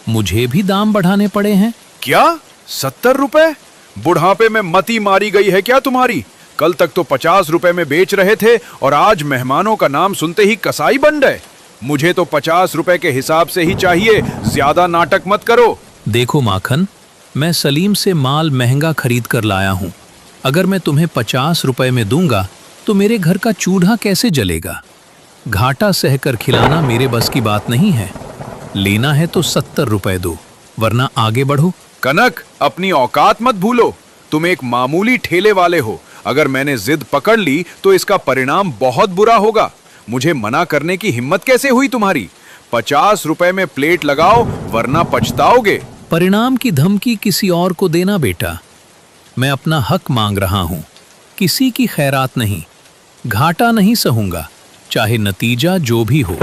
मुझे भी दाम बढ़ाने पड़े हैं। क्या 70 रुपए? बुढ़ापे में मती मारी गई है क्या तुम्हारी? कल तक तो 50 रुपए में बेच रहे थे और आज मेहमानों का नाम सुनते ही कसाई बन गए। मुझे तो 50 रुपए के हिसाब से ही चाहिए, ज्यादा नाटक मत करो। देखो माखन, मैं सलीम से माल महंगा खरीद कर लाया हूँ। अगर मैं तुम्हें 50 रुपए में दूंगा तो मेरे घर का चूल्हा कैसे जलेगा? घाटा सहकर खिलाना मेरे बस की बात नहीं है। लेना है तो 70 रुपए दो, वरना आगे बढ़ो। कनक, अपनी औकात मत भूलो। तुम एक मामूली ठेले वाले हो। अगर मैंने जिद पकड़ ली तो इसका परिणाम बहुत बुरा होगा। मुझे मना करने की हिम्मत कैसे हुई तुम्हारी? 50 रुपए में प्लेट लगाओ, वरना पछताओगे। परिणाम की धमकी किसी और को देना बेटा। मैं अपना हक मांग रहा हूँ, किसी की खैरात नहीं। घाटा नहीं सहूंगा, चाहे नतीजा जो भी हो।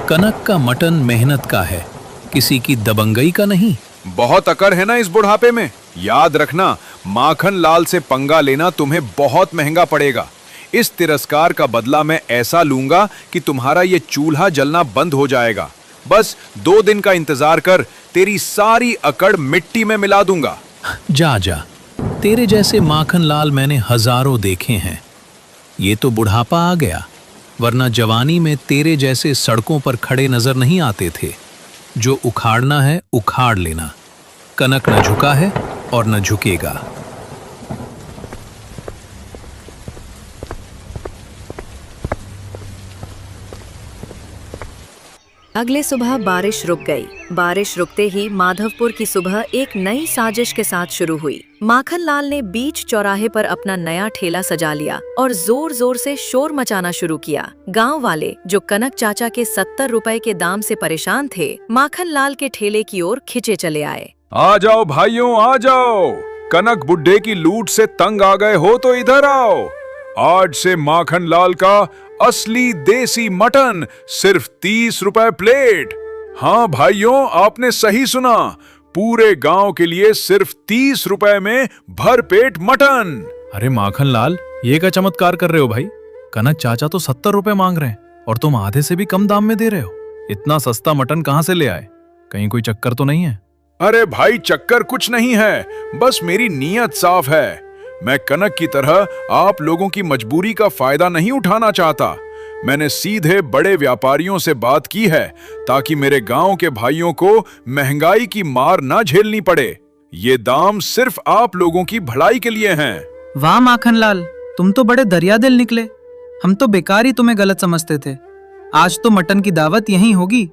कनक का मटन मेहनत का है, किसी की दबंगई का नहीं। बहुत अकड़ है ना इस बुढ़ापे में। याद रखना, माखन लाल से पंगा लेना तुम्हें बहुत महंगा पड़ेगा। इस तिरस्कार का बदला मैं ऐसा लूंगा कि तुम्हारा ये चूल्हा जलना बंद हो जाएगा। बस 2 दिन का इंतजार कर, तेरी सारी अकड़ मिट्टी में मिला दूंगा। जा जा, तेरे जैसे माखन लाल मैंने हजारों देखे हैं। ये तो बुढ़ापा आ गया, वरना जवानी में तेरे जैसे सड़कों पर खड़े नजर नहीं आते थे। जो उखाड़ना है उखाड़ लेना। कनक न झुका है और न झुकेगा। अगले सुबह बारिश रुक गई। बारिश रुकते ही माधवपुर की सुबह एक नई साजिश के साथ शुरू हुई। माखन लाल ने बीच चौराहे पर अपना नया ठेला सजा लिया और जोर जोर से शोर मचाना शुरू किया। गांव वाले, जो कनक चाचा के 70 रुपए के दाम से परेशान थे, माखन लाल के ठेले की ओर खिंचे चले आए। आ जाओ भाइयों, आ जाओ। कनक बुड्ढे की लूट से तंग आ गए हो तो इधर आओ। आज से माखन लाल का असली देसी मटन सिर्फ 30 रुपए प्लेट। हाँ भाइयों, आपने सही सुना। पूरे गांव के लिए सिर्फ 30 रुपए में भरपेट मटन। अरे माखन लाल, ये क्या चमत्कार कर रहे हो भाई? कनक चाचा तो 70 रुपए मांग रहे हैं और तुम आधे से भी कम दाम में दे रहे हो। इतना सस्ता मटन कहां से ले आए? कहीं कोई चक्कर तो नहीं है? अरे भाई, चक्कर कुछ नहीं है, बस मेरी नीयत साफ है। मैं कनक की तरह आप लोगों की मजबूरी का फायदा नहीं उठाना चाहता। मैंने सीधे बड़े व्यापारियों से बात की है ताकि मेरे गांव के भाइयों को महंगाई की मार ना झेलनी पड़े। ये दाम सिर्फ आप लोगों की भलाई के लिए हैं। वाह माखन लाल, तुम तो बड़े दरिया दिल निकले। हम तो बेकार ही तुम्हें गलत समझते थे। आज तो मटन की दावत यहीं होगी।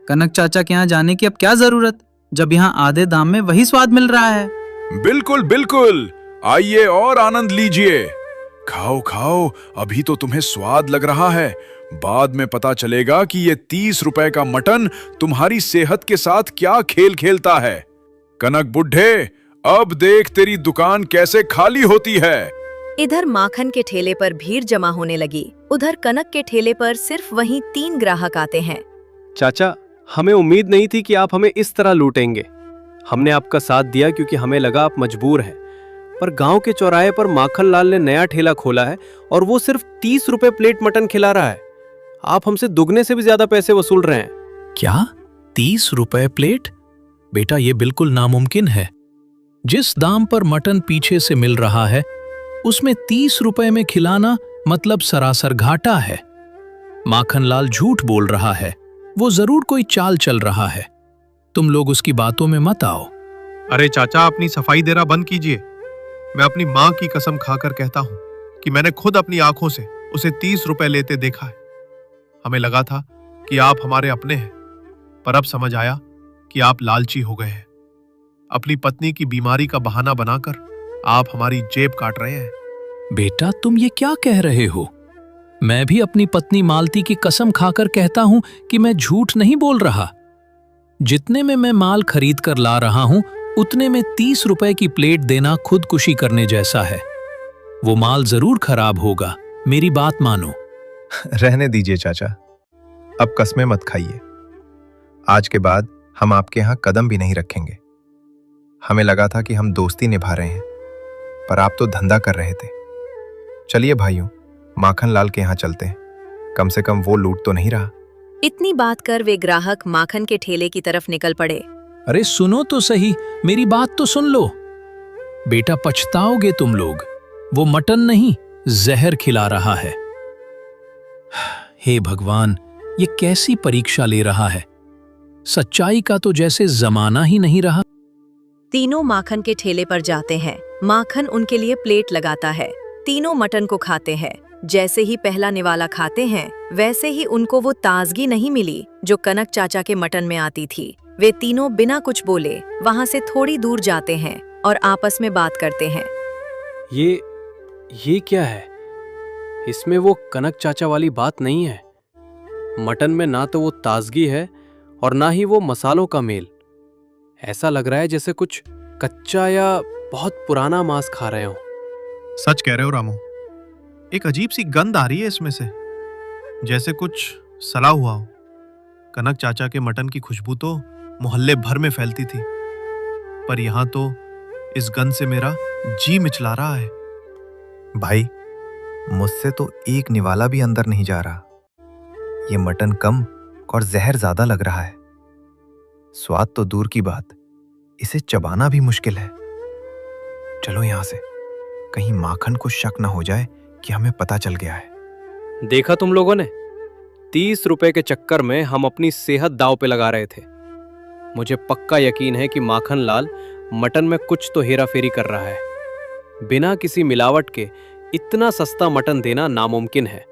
कनक चाचा के यहाँ जाने की अब क्या जरूरत, जब यहाँ आधे दाम में वही स्वाद मिल रहा है। बिल्कुल बिल्कुल, आइए और आनंद लीजिए। खाओ खाओ, अभी तो तुम्हें स्वाद लग रहा है, बाद में पता चलेगा कि ये 30 रुपए का मटन तुम्हारी सेहत के साथ क्या खेल खेलता है। कनक बुड्ढे, अब देख तेरी दुकान कैसे खाली होती है। इधर माखन के ठेले पर भीड़ जमा होने लगी, उधर कनक के ठेले पर सिर्फ वहीं 3 ग्राहक आते हैं। चाचा, हमें उम्मीद नहीं थी कि आप हमें इस तरह लूटेंगे। हमने आपका साथ दिया क्योंकि हमें लगा आप मजबूर हैं। पर गांव के चौराहे पर माखन लाल ने नया ठेला खोला है और वो सिर्फ 30 रुपए प्लेट मटन खिला रहा है। आप हमसे दुगने से भी ज्यादा पैसे वसूल रहे हैं। क्या 30 रुपए प्लेट? बेटा, ये बिल्कुल नामुमकिन है। जिस दाम पर मटन पीछे से मिल रहा है उसमें 30 रुपए में खिलाना मतलब सरासर घाटा है। माखन लाल झूठ बोल रहा है, वो जरूर कोई चाल चल रहा है। तुम लोग उसकी बातों में मत आओ। अरे चाचा, अपनी सफाई देना बंद कीजिए। मैं अपनी माँ की कसम खाकर कहता हूँ कि मैंने खुद अपनी आंखों से उसे 30 रुपए लेते देखा है। हमें लगा था कि आप हमारे अपने हैं, पर अब समझ आया कि आप लालची हो गए हैं। अपनी पत्नी की बीमारी का बहाना बनाकर आप हमारी जेब काट रहे हैं। बेटा, तुम ये क्या कह रहे हो? मैं भी अपनी पत्नी मालती की कसम खाकर कहता हूं कि मैं झूठ नहीं बोल रहा। जितने में मैं माल खरीद कर ला रहा हूं उतने में 30 रुपए की प्लेट देना खुदकुशी करने जैसा है। वो माल जरूर खराब होगा, मेरी बात मानो। रहने दीजिए चाचा, अब कस्में मत खाइए। आज के बाद हम आपके यहाँ कदम भी नहीं रखेंगे। हमें लगा था कि हम दोस्ती निभा रहे हैं, पर आप तो धंधा कर रहे थे। चलिए भाइयों, माखन लाल के यहाँ चलते हैं, कम से कम वो लूट तो नहीं रहा। इतनी बात कर वे ग्राहक माखन के ठेले की तरफ निकल पड़े। अरे सुनो तो सही, मेरी बात तो सुन लो। बेटा पछताओगे तुम लोग, वो मटन नहीं जहर खिला रहा है। हे भगवान, ये कैसी परीक्षा ले रहा है। सच्चाई का तो जैसे जमाना ही नहीं रहा। तीनों माखन के ठेले पर जाते हैं। माखन उनके लिए प्लेट लगाता है। तीनों मटन को खाते हैं। जैसे ही पहला निवाला खाते हैं, वैसे ही उनको वो ताजगी नहीं मिली जो कनक चाचा के मटन में आती थी। वे तीनों बिना कुछ बोले वहां से थोड़ी दूर जाते हैं और आपस में बात करते हैं। ये क्या है? इसमें वो कनक चाचा वाली बात नहीं है। मटन में ना तो वो ताजगी है और ना ही वो मसालों का मेल। ऐसा लग रहा है जैसे कुछ कच्चा या बहुत पुराना मांस खा रहे हो। सच कह रहे हो रामू, एक अजीब सी गंध आ रही है इसमें से, जैसे कुछ सड़ा हुआ हो। कनक चाचा के मटन की खुशबू तो मोहल्ले भर में फैलती थी, पर यहां तो इस गंध से मेरा जी मिचला रहा है। भाई, मुझसे तो एक निवाला भी अंदर नहीं जा रहा। ये मटन कम और जहर ज्यादा लग रहा है। स्वाद तो दूर की बात, इसे चबाना भी मुश्किल है। चलो यहां से, कहीं माखन को शक ना हो जाए कि हमें पता चल गया है। देखा तुम लोगों ने, 30 रुपए के चक्कर में हम अपनी सेहत दांव पे लगा रहे थे। मुझे पक्का यकीन है कि माखन लाल मटन में कुछ तो हेरा फेरी कर रहा है। बिना किसी मिलावट के इतना सस्ता मटन देना नामुमकिन है।